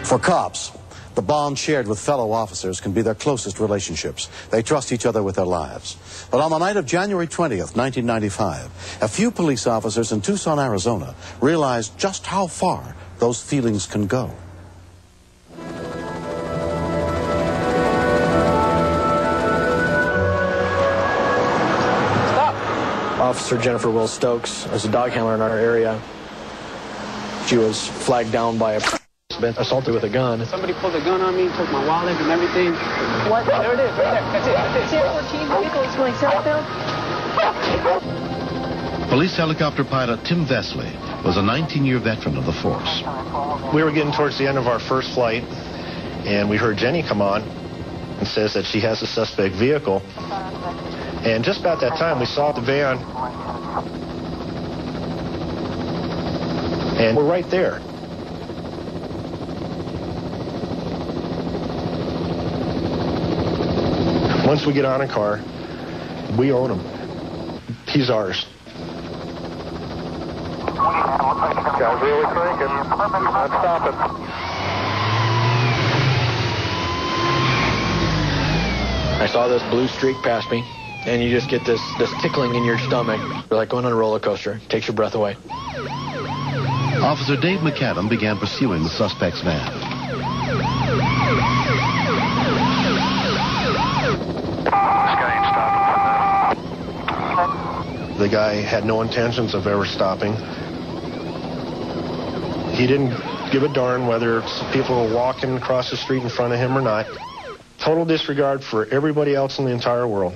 For cops, the bond shared with fellow officers can be their closest relationships. They trust each other with their lives. But on the night of January 20th, 1995, a few police officers in Tucson, Arizona, realized just how far those feelings can go. Officer Jennifer Will Stokes is a dog handler in our area. She was flagged down by a been assaulted with a gun. Somebody pulled a gun on me, took my wallet and everything. What? There it is, right there. That's it. 14 vehicles going southbound. Police helicopter pilot Tim Vesley was a 19-year veteran of the force. We were getting towards the end of our first flight, and we heard Jenny come on and says that she has a suspect vehicle. And just about that time, we saw the van, and we're right there. Once we get on a car, we own him. He's ours. Guy's really cranking. He's not stopping. I saw this blue streak pass me, and you just get this tickling in your stomach. You're like going on a roller coaster. Takes your breath away. Officer Dave McAdam began pursuing the suspect's van. The guy had no intentions of ever stopping. He didn't give a darn whether people were walking across the street in front of him or not. Total disregard for everybody else in the entire world.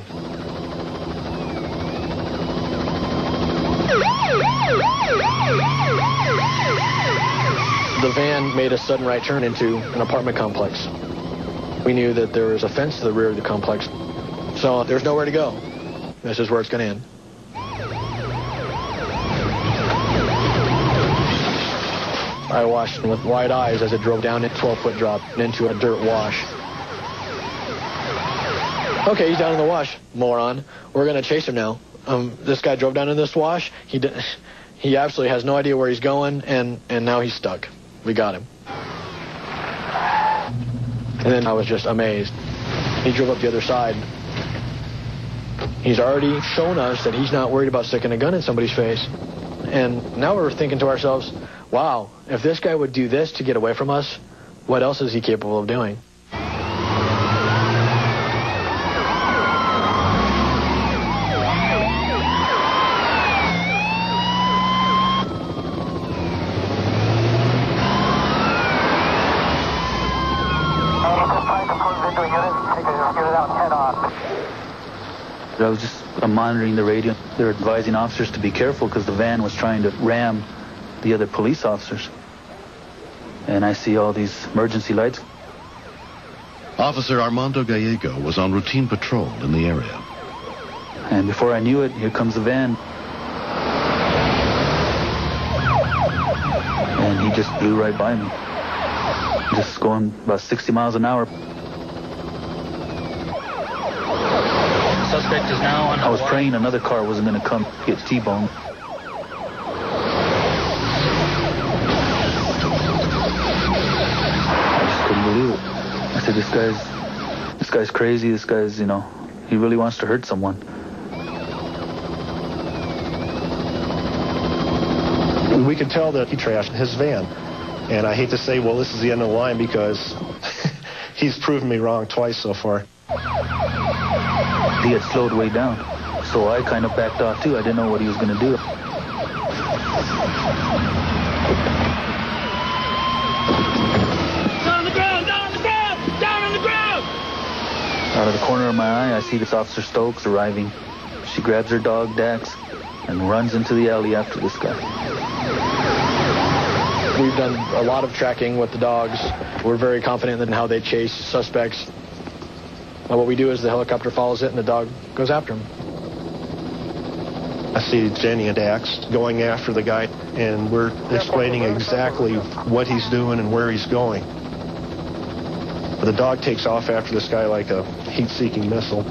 The van made a sudden right turn into an apartment complex. We knew that there was a fence to the rear of the complex, so there's nowhere to go. This is where it's going to end. I watched with wide eyes as it drove down a 12-foot drop and into a dirt wash. Okay, he's down in the wash, moron. We're going to chase him now. This guy drove down in this wash. He absolutely has no idea where he's going, and now he's stuck. We got him. And then I was just amazed. He drove up the other side. He's already shown us that he's not worried about sticking a gun in somebody's face. And now we're thinking to ourselves, wow, if this guy would do this to get away from us, what else is he capable of doing? I was just monitoring the radio. They were advising officers to be careful because the van was trying to ram the other police officers. And I see all these emergency lights. Officer Armando Gallego was on routine patrol in the area. And before I knew it, here comes the van. And he just blew right by me. Just going about 60 miles an hour. Suspect is now on. I was praying another car wasn't going to come get T-boned. I just couldn't believe it. I said, this guy's crazy. This guy's, he really wants to hurt someone. We could tell that he trashed his van. And I hate to say, well, this is the end of the line because he's proven me wrong twice so far. He had slowed way down, so I kind of backed off too. I didn't know what he was going to do. Down on the ground! Down on the ground! Down on the ground! Out of the corner of my eye, I see this Officer Stokes arriving. She grabs her dog, Dax, and runs into the alley after this guy. We've done a lot of tracking with the dogs. We're very confident in how they chase suspects. What we do is the helicopter follows it and the dog goes after him. I see Jenny and Dax going after the guy, and we're explaining exactly what he's doing and where he's going. The dog takes off after this guy like a heat-seeking missile.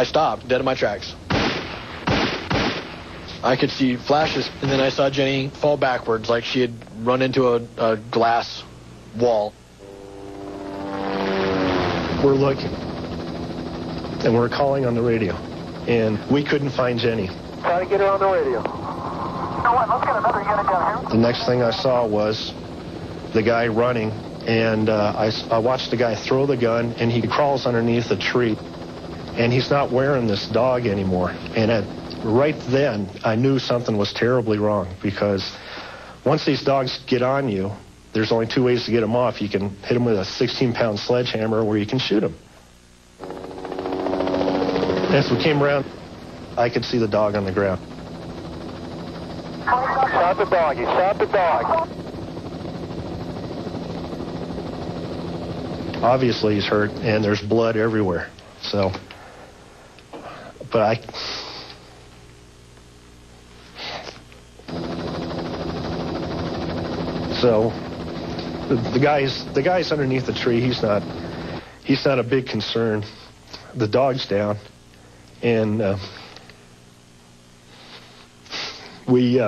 I stopped dead in my tracks. I could see flashes, and then I saw Jenny fall backwards like she had run into a glass wall. We're looking, and we're calling on the radio, and we couldn't find Jenny. Try to get her on the radio. You know what? Let's get another unit down here. The next thing I saw was the guy running, and I watched the guy throw the gun, and he crawls underneath a tree, and he's not wearing this dog anymore. And right then, I knew something was terribly wrong, because once these dogs get on you, there's only two ways to get them off. You can hit them with a 16-pound sledgehammer, or you can shoot them. As we came around, I could see the dog on the ground. Shot the dog. He shot the dog. Obviously, he's hurt, and there's blood everywhere. So, but So the guy's underneath the tree. He's not a big concern. The dog's down, and we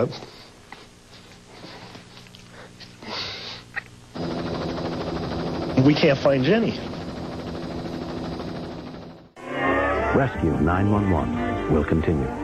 can't find Jenny. Rescue 911 will continue.